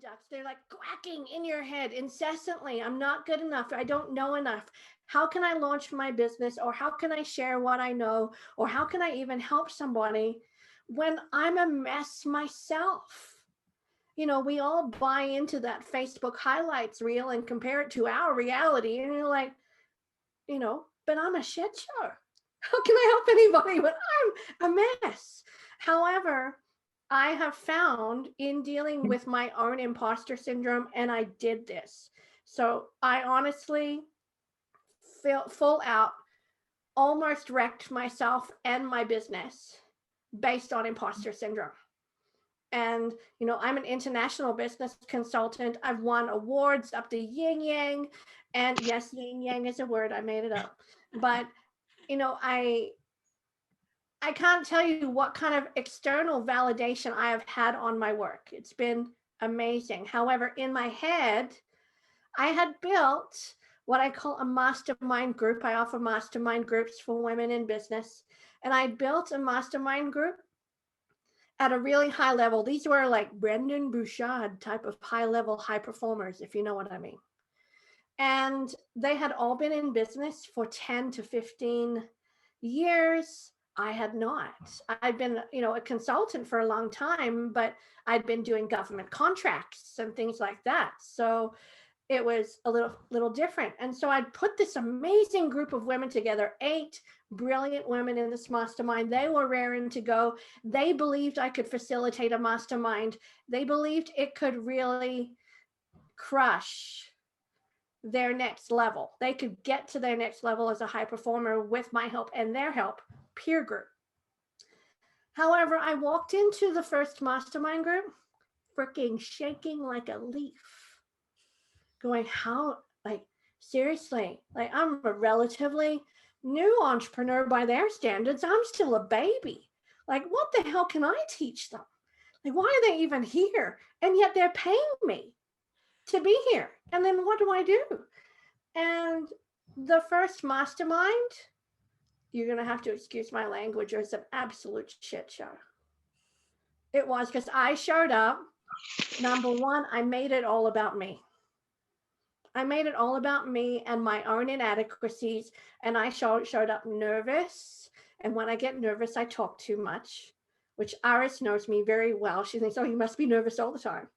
ducks. They're like quacking in your head incessantly. I'm not good enough. I don't know enough. How can I launch my business? Or how can I share what I know? Or how can I even help somebody when I'm a mess myself? We all buy into that Facebook highlights reel and compare it to our reality. And you're like, but I'm a shit show. How can I help anybody when I'm a mess? However, I have found in dealing with my own imposter syndrome, and I did this. So I honestly feel full out almost wrecked myself and my business based on imposter syndrome. And, I'm an international business consultant. I've won awards up to yin yang. And yes, yin yang is a word. I made it up. But, I can't tell you what kind of external validation I have had on my work. It's been amazing. However, in my head, I had built what I call a mastermind group. I offer mastermind groups for women in business. And I built a mastermind group at a really high level. These were like Brendan Bouchard type of high level, high performers, if you know what I mean. And they had all been in business for 10 to 15 years. I had not. I'd been, a consultant for a long time, but I'd been doing government contracts and things like that. So it was a little different. And so I'd put this amazing group of women together, 8 brilliant women in this mastermind. They were raring to go. They believed I could facilitate a mastermind. They believed it could really crush their next level. They could get to their next level as a high performer with my help and their help, peer group. However, I walked into the first mastermind group freaking shaking like a leaf, going, how, like, seriously, like, I'm a relatively new entrepreneur by their standards. I'm still a baby. Like, what the hell can I teach them? Like, why are they even here? And yet they're paying me to be here. And then what do I do? And the first mastermind, you're going to have to excuse my language, it was an absolute shit show. It was, because I showed up. Number one, I made it all about me. I made it all about me and my own inadequacies. And I showed up nervous. And when I get nervous, I talk too much, which Iris knows me very well. She thinks, oh, you must be nervous all the time.